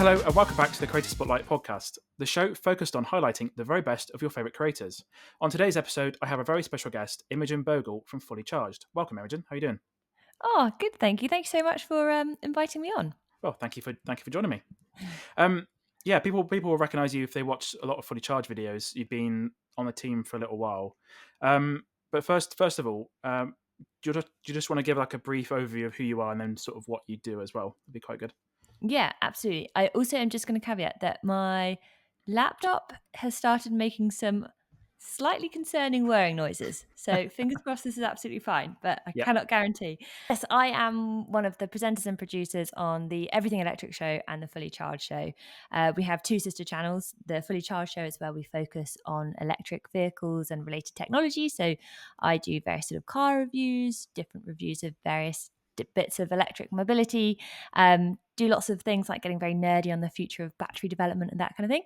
Hello and welcome back to the Creator Spotlight podcast, the show focused on highlighting the very best of your favourite creators. On today's episode, I have a very special guest, Imogen Bhogal from Fully Charged. Welcome, Imogen. How are you doing? Oh, good. Thank you. Thanks so much for inviting me on. Well, thank you for joining me. People will recognise you if they watch a lot of Fully Charged videos. You've been on the team for a little while, but first of all, do you just want to give like a brief overview of who you are and then sort of what you do as well? That'd be quite good. Yeah, absolutely. I also am just going to caveat that my laptop has started making some slightly concerning whirring noises. So fingers crossed this is absolutely fine, but I Yeah. cannot guarantee. Yes, I am one of the presenters and producers on the Everything Electric show and the Fully Charged show. We have two sister channels. The Fully Charged show is where we focus on electric vehicles and related technology. So I do various sort of car reviews, different reviews of various bits of electric mobility, do lots of things like getting very nerdy on the future of battery development and that kind of thing.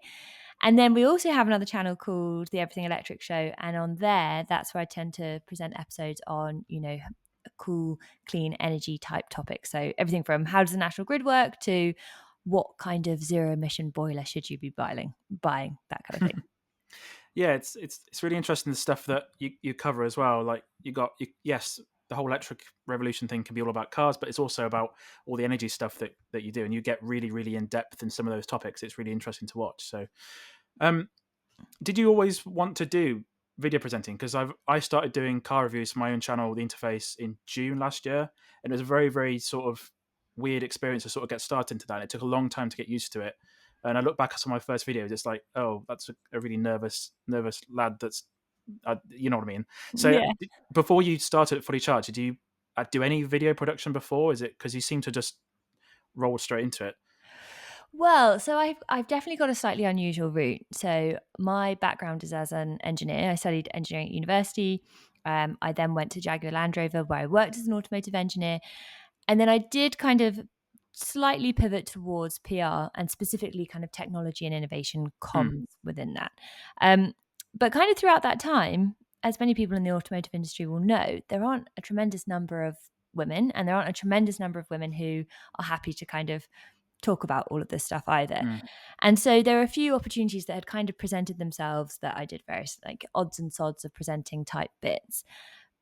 And then we also have another channel called the Everything Electric show, and on there that's where I tend to present episodes on cool clean energy type topics. So everything from how does the national grid work to what kind of zero emission boiler should you be buying, that kind of thing. Yeah, it's really interesting the stuff that you cover as well. Like yes, the whole electric revolution thing can be all about cars, but it's also about all the energy stuff that you do, and you get really really in depth in some of those topics. It's really interesting to watch. So, um, did you always want to do video presenting? Because I started doing car reviews for my own channel, The Interface, in June last year, and it was a very very sort of weird experience to sort of get started into that. And it took a long time to get used to it. And I look back at some of my first videos, it's like, oh, that's a really nervous lad. That's, you know what I mean. So Yeah. before you started at Fully Charged, did you do any video production before? Is it because you seem to just roll straight into it? Well, so I've definitely got a slightly unusual route. So my background is as an engineer. I studied engineering at university. I then went to Jaguar Land Rover, where I worked as an automotive engineer, and then I did kind of slightly pivot towards PR and specifically kind of technology and innovation Hmm. comms within that. Um, but kind of throughout that time, as many people in the automotive industry will know, there aren't a tremendous number of women, and there aren't a tremendous number of women who are happy to kind of talk about all of this stuff either. Hmm. And so there are a few opportunities that had kind of presented themselves that I did various like odds and sods of presenting type bits.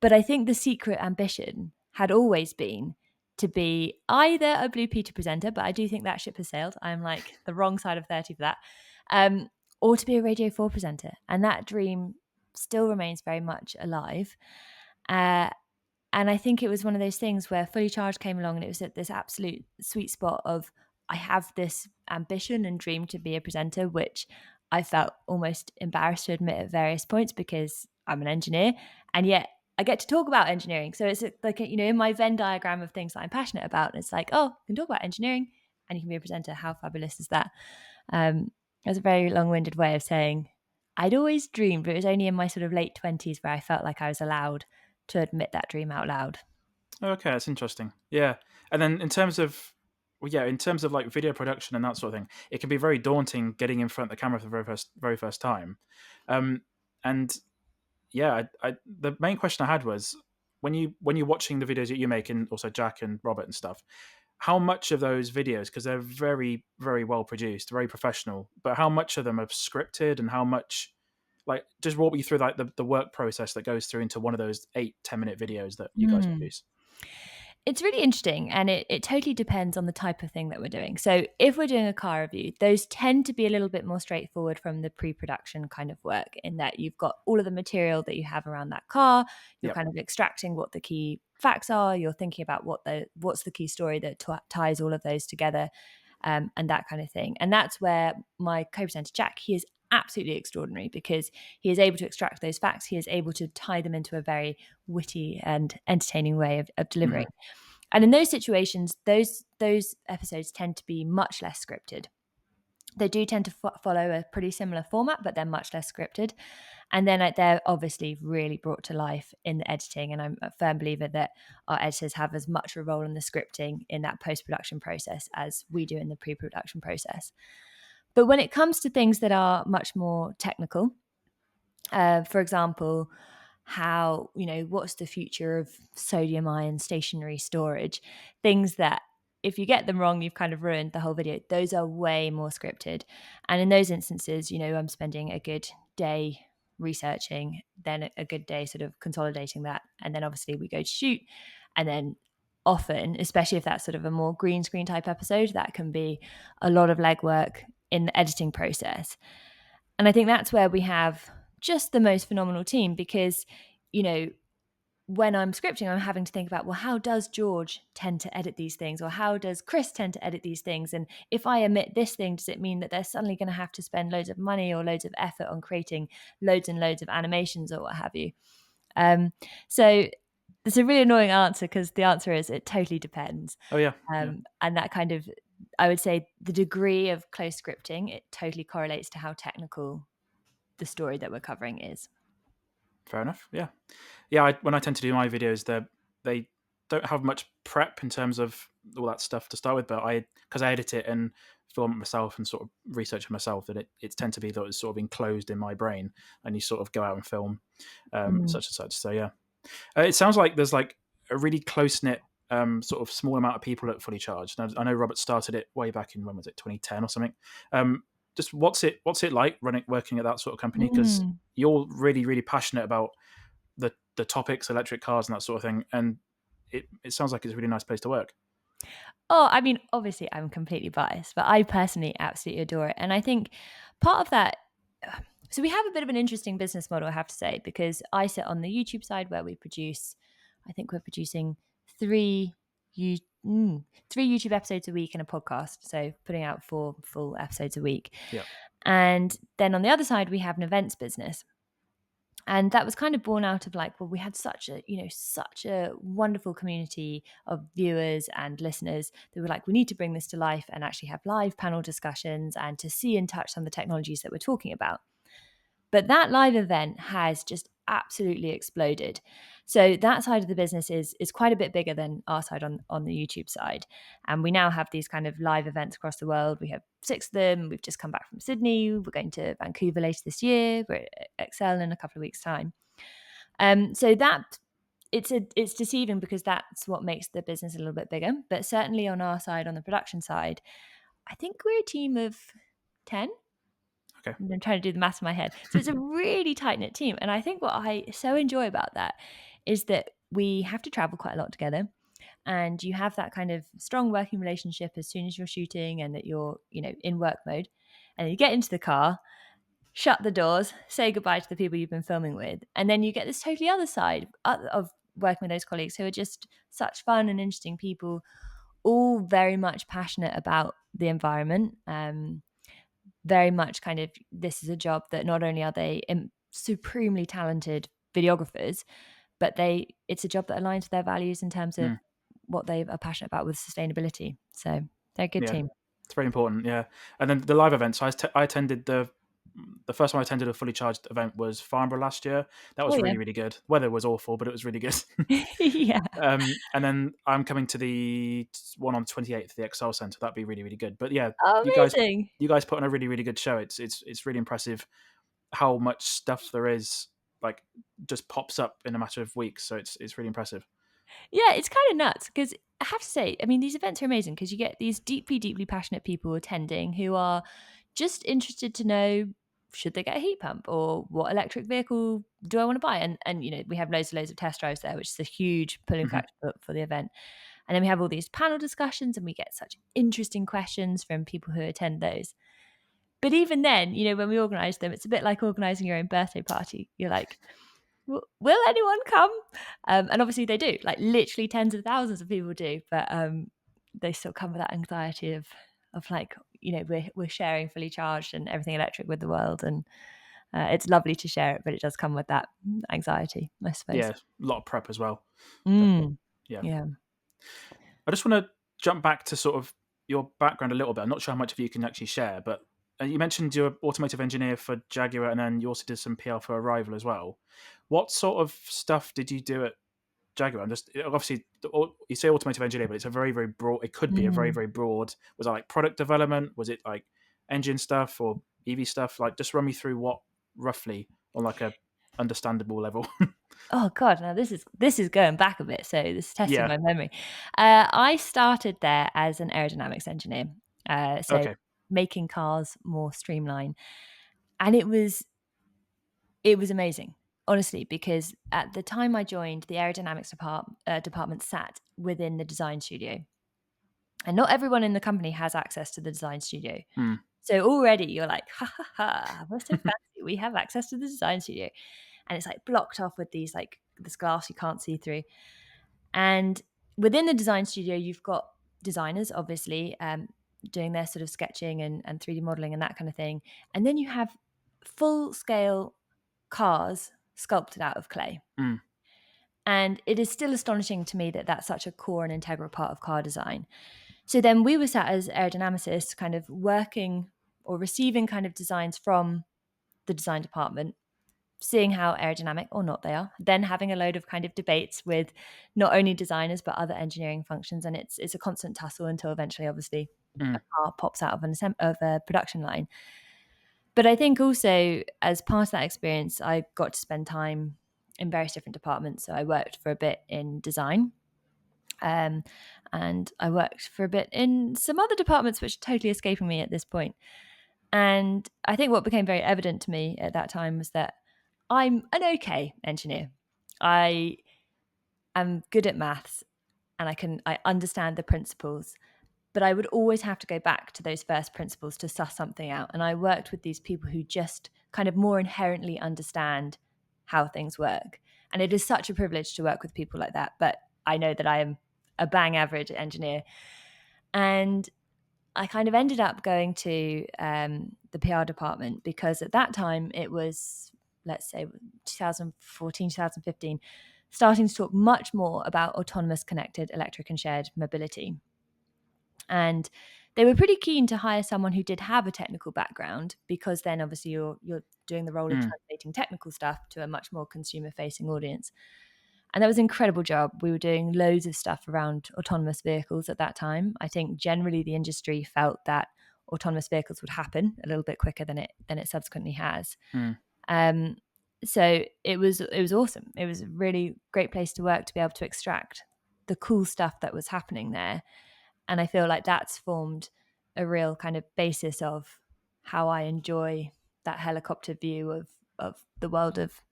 But I think the secret ambition had always been to be either a Blue Peter presenter, but I do think that ship has sailed. I'm like the wrong side of 30 for that. Or to be a Radio 4 presenter. And that dream still remains very much alive. Uh, and I think it was one of those things where Fully Charged came along and it was at this absolute sweet spot of I have this ambition and dream to be a presenter, which I felt almost embarrassed to admit at various points because I'm an engineer and yet I get to talk about engineering. So it's like, in my Venn diagram of things that I'm passionate about, it's like, oh, you can talk about engineering and you can be a presenter. How fabulous is that? That's a very long-winded way of saying I'd always dreamed, but it was only in my sort of late 20s where I felt like I was allowed to admit that dream out loud. Okay, that's interesting. Yeah, and then in terms of in terms of like video production and that sort of thing, it can be very daunting getting in front of the camera for the very first time. Um, and yeah, the main question I had was when you're watching the videos that you make, and also Jack and Robert and stuff, how much of those videos, because they're very very well produced, very professional, but how much of them are scripted, and how much, like, just walk me through like the work process that goes through into one of those 8-10 minute videos that you guys Hmm. produce. It's really interesting and it totally depends on the type of thing that we're doing. So if we're doing a car review, those tend to be a little bit more straightforward from the pre-production kind of work in that you've got all of the material that you have around that car, you're Yeah. kind of extracting what the key facts are, you're thinking about what's the key story that ties all of those together, and that kind of thing. And that's where my co-presenter Jack, he is absolutely extraordinary because he is able to extract those facts. He is able to tie them into a very witty and entertaining way of delivering. Mhm. And in those situations, those episodes tend to be much less scripted. They do tend to follow a pretty similar format, but they're much less scripted. And then they're obviously really brought to life in the editing. And I'm a firm believer that our editors have as much a role in the scripting in that post-production process as we do in the pre-production process. But when it comes to things that are much more technical, for example, what's the future of sodium ion stationary storage, things that if you get them wrong, you've kind of ruined the whole video. Those are way more scripted. And in those instances, I'm spending a good day researching, then a good day sort of consolidating that. And then obviously we go to shoot. And then often, especially if that's sort of a more green screen type episode, that can be a lot of legwork in the editing process. And I think that's where we have just the most phenomenal team because, when I'm scripting, I'm having to think about, well, how does George tend to edit these things? Or how does Chris tend to edit these things? And if I omit this thing, does it mean that they're suddenly going to have to spend loads of money or loads of effort on creating loads and loads of animations or what have you? So it's a really annoying answer because the answer is it totally depends. Oh yeah, yeah, And that kind of, I would say the degree of close scripting, it totally correlates to how technical the story that we're covering is. fair enough. Yeah, yeah. When I tend to do my videos, they don't have much prep in terms of all that stuff to start with, but because I edit it and film it myself and sort of research it myself, that it's tend to be that it's sort of enclosed in my brain, and you sort of go out and film Mm. such and such. So yeah, it sounds like there's like a really close knit. Sort of small amount of people at Fully Charged. And I know Robert started it way back in when was it 2010 or something. Just what's it like working at that sort of company? Because Mm. you're really really passionate about the topics, electric cars, and that sort of thing. And it sounds like it's a really nice place to work. Oh, I mean, obviously, I'm completely biased, but I personally absolutely adore it. And I think part of that, so we have a bit of an interesting business model, I have to say, because I sit on the YouTube side where we produce, I think we're producing three, you, three YouTube episodes a week and a podcast. So putting out 4 full episodes a week. Yeah. And then on the other side, we have an events business. And that was kind of born out of like, well, we had such a wonderful community of viewers and listeners that were like, we need to bring this to life and actually have live panel discussions and to see and touch on the technologies that we're talking about. But that live event has just absolutely exploded. So that side of the business is quite a bit bigger than our side on the YouTube side. And we now have these kind of live events across the world. We have 6 of them. We've just come back from Sydney. We're going to Vancouver later this year. We're at Excel in a couple of weeks' time. So that it's deceiving because that's what makes the business a little bit bigger. But certainly on our side, on the production side, I think we're a team of 10. Okay. I'm trying to do the math in my head. So it's a really tight knit team. And I think what I so enjoy about that is that we have to travel quite a lot together. And you have that kind of strong working relationship as soon as you're shooting and that you're, in work mode. And you get into the car, shut the doors, say goodbye to the people you've been filming with. And then you get this totally other side of working with those colleagues who are just such fun and interesting people, all very much passionate about the environment. Very much kind of, this is a job that not only are they supremely talented videographers, but it's a job that aligns with their values in terms of Mm. what they are passionate about with sustainability. So they're a good Yeah, team. it's very important. Yeah, and then the live events. I attended the first one I attended a Fully Charged event was Farnborough last year. That Oh was yeah. really really good. Weather was awful, but it was really good. Yeah. And then I'm coming to the one on 28th, the Excel Centre. That'd be really, really good. But yeah, you guys, Amazing. you guys put on a really, really good show. It's really impressive how much stuff there is, like just pops up in a matter of weeks. So it's really impressive. Yeah, it's kind of nuts because I have to say, I mean, these events are amazing because you get these deeply, deeply passionate people attending who are just interested to know, should they get a heat pump or what electric vehicle do I want to buy? And we have loads and loads of test drives there, which is a huge pulling Hmm. factor for the event. And then we have all these panel discussions and we get such interesting questions from people who attend those. But even then, when we organize them, it's a bit like organizing your own birthday party. You're like, will anyone come? And obviously they do, like literally tens of thousands of people do, but they still come with that anxiety of like, we're sharing Fully Charged and everything electric with the world. And it's lovely to share it, but it does come with that anxiety, I suppose. Yeah, a lot of prep as well. Definitely. Mm, Yeah. yeah. I just want to jump back to sort of your background a little bit. I'm not sure how much of you can actually share, but you mentioned you're an automotive engineer for Jaguar, and then you also did some PR for Arrival as well. What sort of stuff did you do at Jaguar? I'm just obviously you say automotive engineer, but it's a very very broad. It could be a very Mm. very broad. Was it like product development? Was it like engine stuff or EV stuff? Like just run me through what roughly on like a understandable level. Oh god, now this is going back a bit, so this is testing Yeah. my memory. I started there as an aerodynamics engineer, so Okay. making cars more streamlined, and it was amazing, honestly, because at the time I joined, the aerodynamics department sat within the design studio, and not everyone in the company has access to the design studio. Mm. So already you're like, ha ha ha, we're so fancy. We have access to the design studio, and it's like blocked off with these like this glass you can't see through. And within the design studio, you've got designers, obviously, doing their sort of sketching and 3D modeling and that kind of thing. And then you have full scale cars sculpted out of clay. Mm. And it is still astonishing to me that that's such a core and integral part of car design. So then we were sat as aerodynamicists, kind of working or receiving kind of designs from the design department, seeing how aerodynamic or not they are, then having a load of kind of debates with not only designers but other engineering functions, and it's a constant tussle until eventually, obviously, a Mm. car pops out of of a production line. But I think also as part of that experience, I got to spend time in various different departments. So I worked for a bit in design. Um, and I worked for a bit in some other departments, which are totally escaping me at this point. And I think what became very evident to me at that time was that I'm an okay engineer. I am good at maths and I understand the principles, but I would always have to go back to those first principles to suss something out. And I worked with these people who just kind of more inherently understand how things work. And it is such a privilege to work with people like that. But I know that I am a bang average engineer. And I kind of ended up going to the PR department because at that time it was, let's say, 2014, 2015, starting to talk much more about autonomous, connected, electric, and shared mobility. And they were pretty keen to hire someone who did have a technical background because then obviously you're doing the role of Mm. translating technical stuff to a much more consumer facing audience. And that was an incredible job. We were doing loads of stuff around autonomous vehicles at that time. I think generally the industry felt that autonomous vehicles would happen a little bit quicker than it subsequently has. Mm. Um, so it was awesome. It was a really great place to work to be able to extract the cool stuff that was happening there. And I feel like that's formed a real kind of basis of how I enjoy that helicopter view of the world of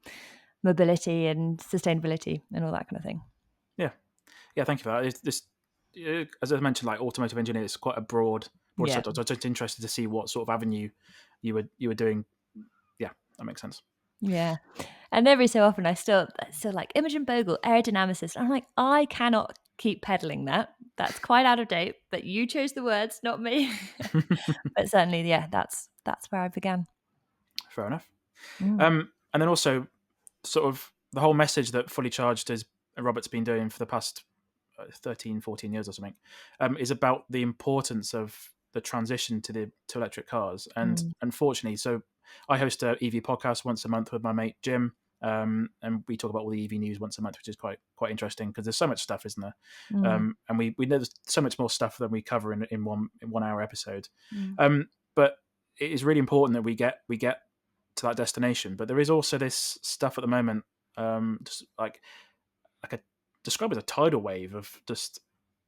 mobility and sustainability and all that kind of thing. Yeah. Yeah. Thank you for that. It's this, as I mentioned, like automotive engineer, it's quite a broad Yeah. subject. I was just interested to see what sort of avenue you were doing. Yeah, that makes sense. Yeah. And every so often I still like Imogen Bhogal, aerodynamicist. I'm like, I cannot keep peddling that. That's quite out of date, but you chose the words, not me. But certainly, yeah, that's where I began. Fair enough. Mm. And then also, sort of the whole message that Fully Charged is Robert's been doing for the past 13, 14 years or something, is about the importance of the transition to electric cars. And Mm. unfortunately, so I host a EV podcast once a month with my mate Jim, and we talk about all the EV news once a month, which is quite interesting because there's so much stuff, isn't there? Mm. And we know there's so much more stuff than we cover in 1 hour episode. Mm. But it is really important that we get to that destination. But there is also this stuff at the moment, just like a describe as a tidal wave of just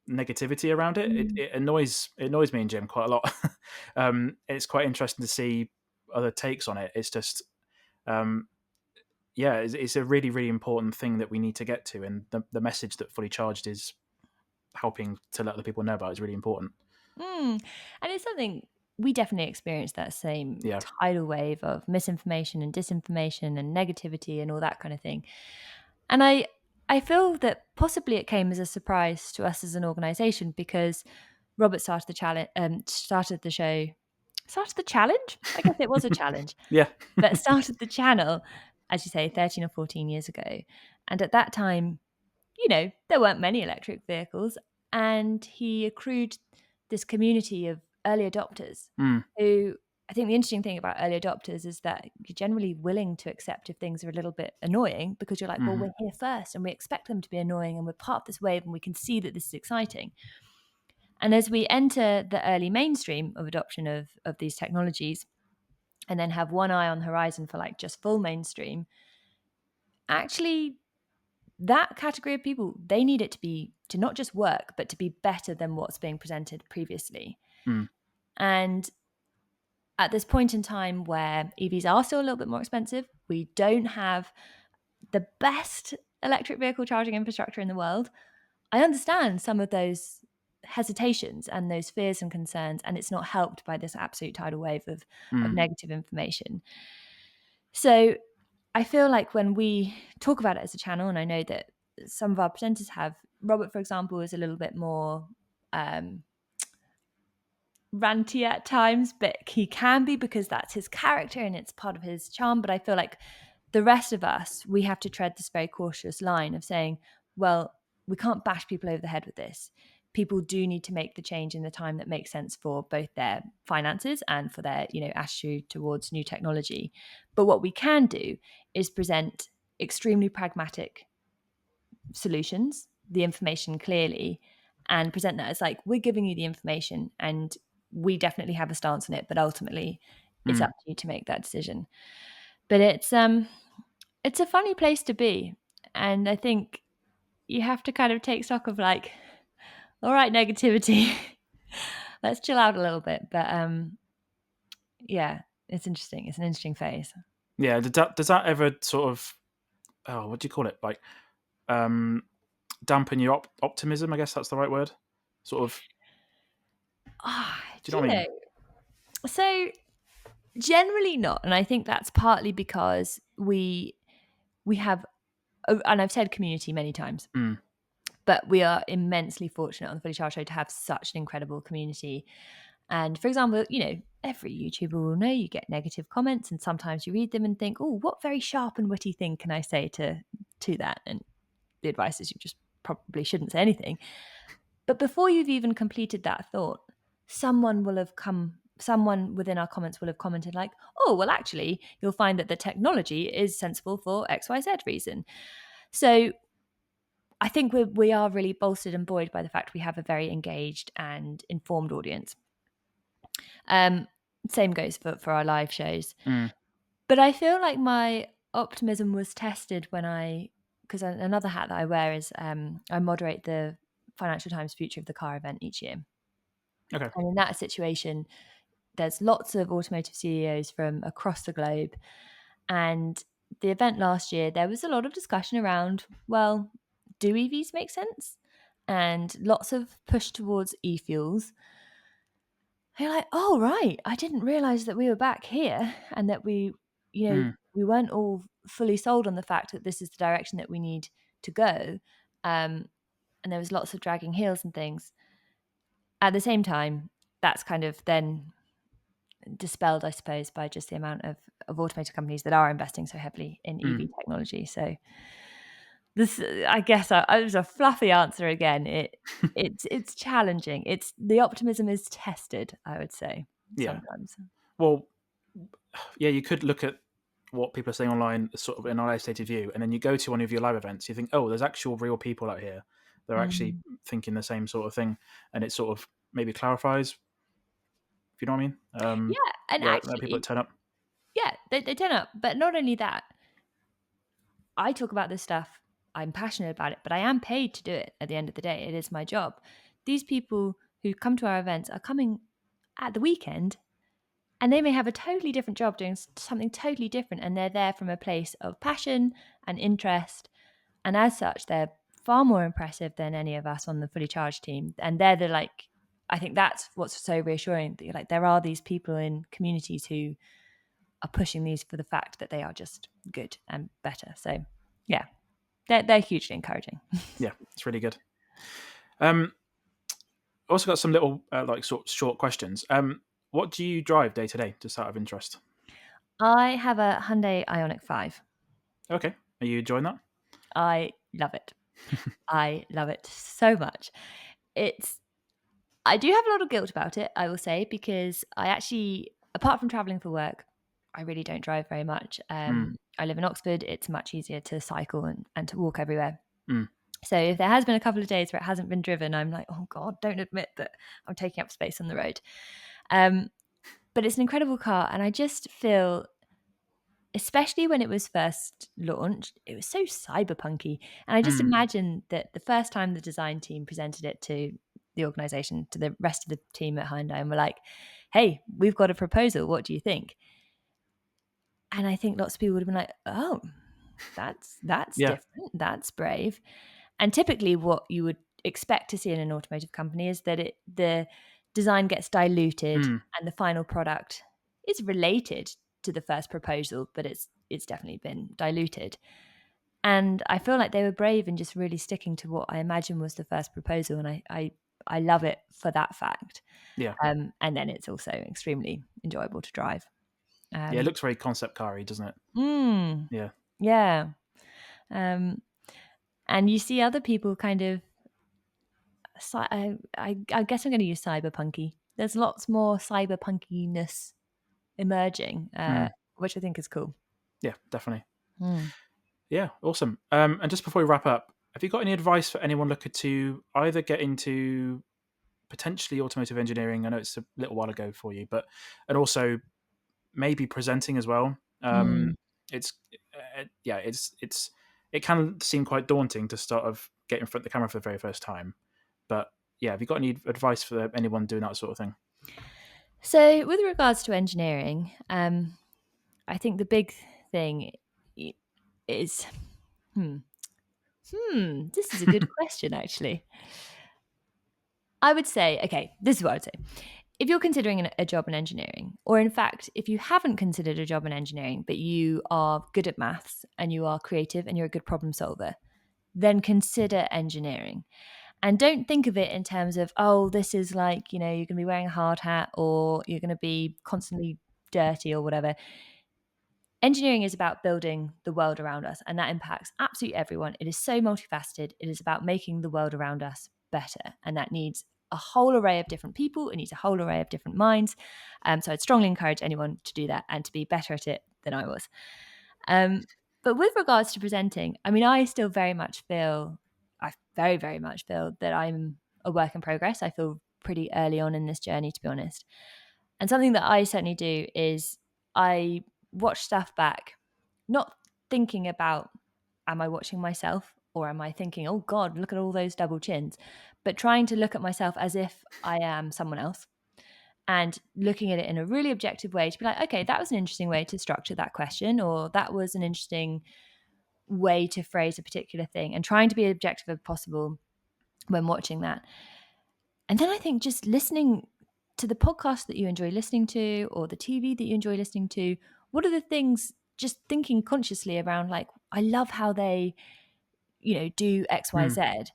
negativity around it. It, Mm. it annoys me and Jim quite a lot. It's quite interesting to see other takes on it. It's just um, yeah, it's a really important thing that we need to get to, and the message that Fully Charged is helping to let other people know about is really important. Mm. And it's something we definitely experienced that same Yeah. tidal wave of misinformation and disinformation and negativity and all that kind of thing. And I feel that possibly it came as a surprise to us as an organization because Robert started the challenge started the challenge? I guess it was a challenge, Yeah. but started the channel, as you say, 13 or 14 years ago. And at that time, there weren't many electric vehicles, and he accrued this community of early adopters Mm. who I think the interesting thing about early adopters is that you're generally willing to accept if things are a little bit annoying because you're like, well, Hmm. we're here first and we expect them to be annoying and we're part of this wave and we can see that this is exciting. And as we enter the early mainstream of adoption of these technologies and then have one eye on the horizon for like just full mainstream, actually that category of people, they need it to not just work, but to be better than what's being presented previously. Mm, And at this point in time where EVs are still a little bit more expensive, we don't have the best electric vehicle charging infrastructure in the world. I understand some of those hesitations and those fears and concerns, and it's not helped by this absolute tidal wave of mm, negative information. So I feel like when we talk about it as a channel, and I know that some of our presenters have, Robert, for example, is a little bit more um, ranty at times, but he can be because that's his character and it's part of his charm. But I feel like the rest of us, we have to tread this very cautious line of saying, well, we can't bash people over the head with this. People do need to make the change in the time that makes sense for both their finances and for their, attitude towards new technology. But what we can do is present extremely pragmatic solutions, the information clearly, and present that as like, we're giving you the information and we definitely have a stance on it, but ultimately it's up mm. to you to make that decision. But it's a funny place to be. And I think you have to kind of take stock of like, all right, negativity, let's chill out a little bit. But yeah, it's interesting. It's an interesting phase. Yeah. Does that ever sort of, oh, what do you call it? Like, um, dampen your optimism? I guess that's the right word. Sort of. Do you Do know what you I know? mean? So generally not. And I think that's partly because we have, and I've said community many times, Mm, but we are immensely fortunate on the Fully Charged Show to have such an incredible community. And for example, every YouTuber will know you get negative comments, and sometimes you read them and think, "Oh, what very sharp and witty thing can I say to that?" And the advice is you just probably shouldn't say anything. But before you've even completed that thought, someone within our comments will have commented like, "Oh, well, actually, you'll find that the technology is sensible for XYZ reason." So I think we are really bolstered and buoyed by the fact we have a very engaged and informed audience. Um, Same goes for our live shows. mm, But I feel like my optimism was tested because another hat that I wear is I moderate the Financial Times Future of the Car event each year. okay. And in that situation, there's lots of automotive CEOs from across the globe. And the event last year, there was a lot of discussion around, well, do EVs make sense? And lots of push towards e-fuels. You're like, oh, right. I didn't realize that we were back here and that Mm, we weren't all fully sold on the fact that this is the direction that we need to go. And there was lots of dragging heels and things. At the same time, that's kind of then dispelled, I suppose, by just the amount of automotive companies that are investing so heavily in mm. EV technology. So this, I guess, it was a fluffy answer again. It's challenging. It's the optimism is tested, I would say, Yeah. sometimes. Well, yeah, you could look at what people are saying online as sort of an isolated view, and then you go to one of your live events, you think, oh, there's actual real people out here. They're actually Mm. thinking the same sort of thing, and it sort of maybe clarifies, if you know what I mean, Yeah, and where people that actually, turn up. yeah, they turn up. But not only that, I talk about this stuff. I'm passionate about it, but I am paid to do it at the end of the day. It is my job. These people who come to our events are coming at the weekend and they may have a totally different job doing something totally different. And they're there from a place of passion and interest. And as such, they're far more impressive than any of us on the fully charged team. And they're I think that's what's so reassuring that you're like, there are these people in communities who are pushing these for the fact that they are just good and better. So yeah, they're hugely encouraging. Yeah, it's really good. Um, also got some little like sort of short questions. What do you drive day to day, just out of interest? I have a Hyundai Ioniq 5. Okay, are you enjoying that? I love it. I love it so much. It's I do have a lot of guilt about it, I will say, because I actually, apart from traveling for work, I really don't drive very much. Mm, I live in Oxford. It's much easier to cycle and to walk everywhere. mm, So if there has been a couple of days where it hasn't been driven, I'm like, oh God, don't admit that I'm taking up space on the road. Um, but it's an incredible car, and I just feel especially when it was first launched, it was so cyberpunky. And I just Mm. imagine that the first time the design team presented it to the organization, to the rest of the team at Hyundai, and were like, hey, we've got a proposal. What do you think? And I think lots of people would have been like, oh, that's Yeah. different. That's brave. And typically what you would expect to see in an automotive company is that the design gets diluted Mm. and the final product is related to the first proposal, but it's definitely been diluted. And I feel like they were brave in just really sticking to what I imagine was the first proposal, and I love it for that fact. Yeah. And then it's also extremely enjoyable to drive. Yeah. It Um, looks very concept car-y, doesn't it? mm, Yeah. yeah. Um, and you see other people kind of I guess I'm going to use cyberpunky. There's lots more cyberpunkiness emerging, Mm. which I think is cool. Yeah. Definitely. Mm. Yeah. Awesome. And just before we wrap up, have you got any advice for anyone looking to either get into potentially automotive engineering? I know it's a little while ago for you, but and also maybe presenting as well. Mm. It's yeah, it can seem quite daunting to start of get in front of the camera for the very first time. But yeah, have you got any advice for anyone doing that sort of thing? So, with regards to engineering, I think the big thing is hmm, this is a good question, actually. I would say, okay, this is what I would say. If you're considering a job in engineering, or in fact, if you haven't considered a job in engineering, but you are good at maths and you are creative and you're a good problem solver, then consider engineering. And don't think of it in terms of, oh, this is like, you're going to be wearing a hard hat or you're going to be constantly dirty or whatever. Engineering is about building the world around us, and that impacts absolutely everyone. It is so multifaceted. It is about making the world around us better, and that needs a whole array of different people. It needs a whole array of different minds. So I'd strongly encourage anyone to do that and to be better at it than I was. Um, but with regards to presenting, I mean, I very, very much feel that I'm a work in progress. I feel pretty early on in this journey, to be honest. And something that I certainly do is I watch stuff back, not thinking about, am I watching myself or am I thinking, oh God, look at all those double chins, but trying to look at myself as if I am someone else and looking at it in a really objective way to be like, okay, that was an interesting way to structure that question, or that was an interesting way to phrase a particular thing, and trying to be as objective as possible when watching that. And then I think just listening to the podcast that you enjoy listening to or the TV that you enjoy listening to, what are the things, just thinking consciously around, like, I love how they, do X, Y, Mm. Z,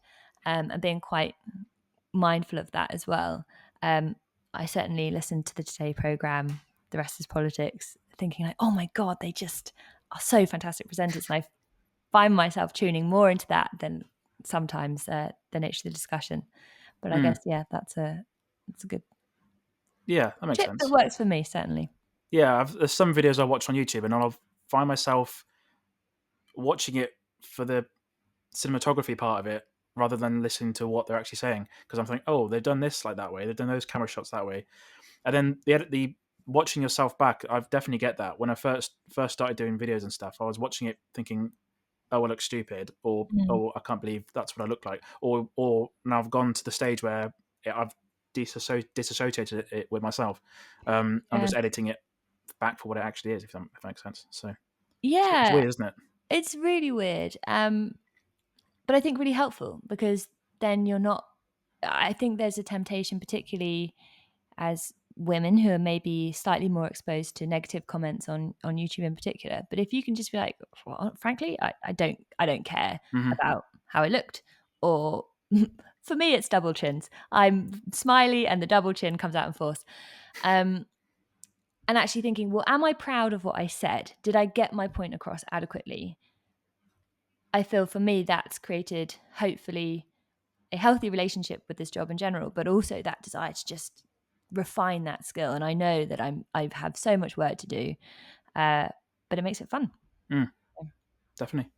and being quite mindful of that as well. Um, I certainly listened to the Today program, The Rest is Politics, thinking like, oh my God, they just are so fantastic presenters. And I find myself tuning more into that than sometimes the nature of the discussion. But I Mm. guess, yeah, that's a good Yeah, that makes tip that sense. works for me, certainly. Yeah, there's some videos I watch on YouTube, and I'll find myself watching it for the cinematography part of it rather than listening to what they're actually saying, because I'm thinking, oh, they've done this like that way, they've done those camera shots that way, and then the watching yourself back, I've definitely get that. When I first started doing videos and stuff, I was watching it thinking, oh, I look stupid, or Mm. oh, I can't believe that's what I look like, or now I've gone to the stage where I've disassociated it with myself. I'm Yeah. just editing it back for what it actually is, if that makes sense. So it's Yeah, weird, isn't it? it's really weird. But I think really helpful, because then you're not, I think there's a temptation, particularly as women who are maybe slightly more exposed to negative comments on YouTube in particular. But if you can just be like, well, frankly, I don't care Hmm. about how I looked, or for me, it's double chins. I'm smiley and the double chin comes out in force. Um, and actually thinking, well, am I proud of what I said? Did I get my point across adequately? I feel for me that's created, hopefully, a healthy relationship with this job in general, but also that desire to just refine that skill. And I know that I have so much work to do, uh, but it makes it fun. Mm, definitely.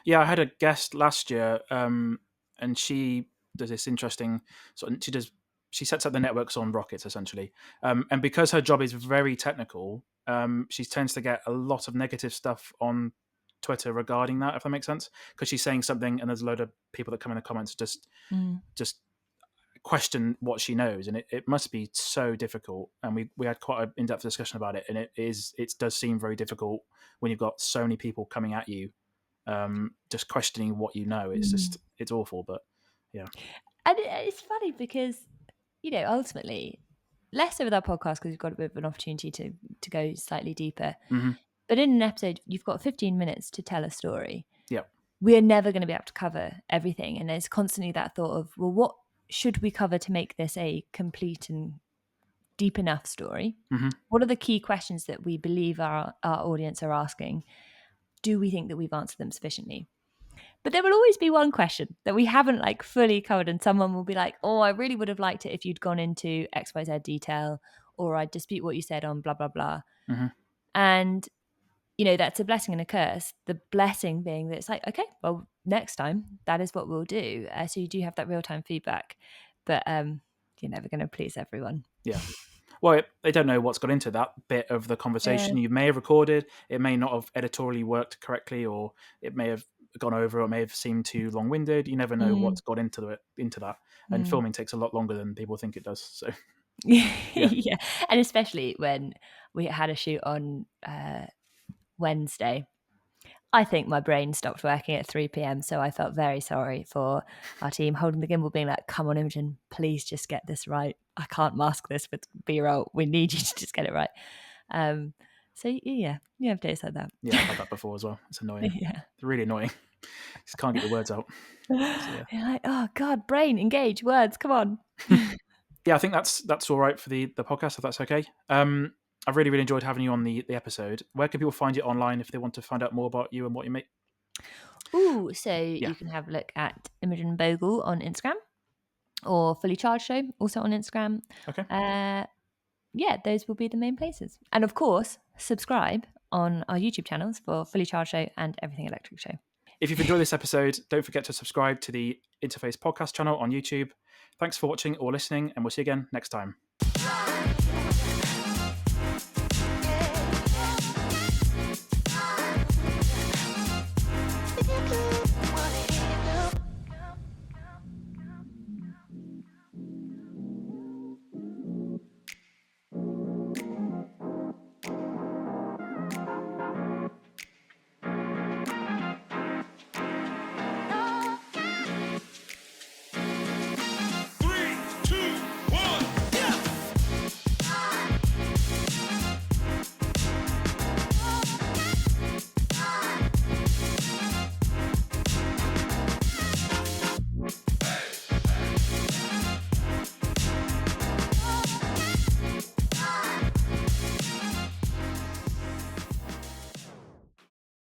Yeah, I had a guest last year, and she does this interesting sort of, she sets up the networks on rockets essentially, and because her job is very technical, she tends to get a lot of negative stuff on Twitter regarding that, if that makes sense, because she's saying something and there's a load of people that come in the comments just question what she knows, and it must be so difficult. And we had quite an in-depth discussion about it, and it does seem very difficult when you've got so many people coming at you, just questioning what you know. It's awful, but yeah. And it's funny because, ultimately, less so with our podcast because we've got a bit of an opportunity to go slightly deeper. Mm-hmm. But in an episode, you've got 15 minutes to tell a story. Yeah. We're never going to be able to cover everything. And there's constantly that thought of, well, what should we cover to make this a complete and deep enough story? Mm-hmm. What are the key questions that we believe our audience are asking? Do we think that we've answered them sufficiently? But there will always be one question that we haven't fully covered, and someone will be like, oh, I really would have liked it if you'd gone into XYZ detail, or I dispute what you said on blah, blah, blah. Mm-hmm. And, that's a blessing and a curse. The blessing being that it's like, okay, well, next time, that is what we'll do. So you do have that real-time feedback, but you're never going to please everyone. Yeah. Well, they don't know what's got into that bit of the conversation. You may have recorded, it may not have editorially worked correctly, or it may have gone over, or it may have seemed too long-winded. You never know what's got into that. And filming takes a lot longer than people think it does. So yeah. And especially when we had a shoot on Wednesday, I think my brain stopped working at 3 p.m. So I felt very sorry for our team holding the gimbal, being like, come on, Imogen, please just get this right. I can't mask this with B-roll. We need you to just get it right. So yeah, you have days like that. Yeah, I've had that before as well. It's annoying. Yeah. It's really annoying. Just can't get the words out. So, yeah. You're like, oh God, brain, engage, words, come on. Yeah, I think that's all right for the podcast, if that's okay. I've really, really enjoyed having you on the episode. Where can people find you online if they want to find out more about you and what you make? Ooh, so you can have a look at Imogen Bhogal on Instagram, or Fully Charged Show, also on Instagram. Okay. Yeah, those will be the main places. And of course, subscribe on our YouTube channels for Fully Charged Show and Everything Electric Show. If you've enjoyed this episode, don't forget to subscribe to the Interface podcast channel on YouTube. Thanks for watching or listening, and we'll see you again next time. Thank you.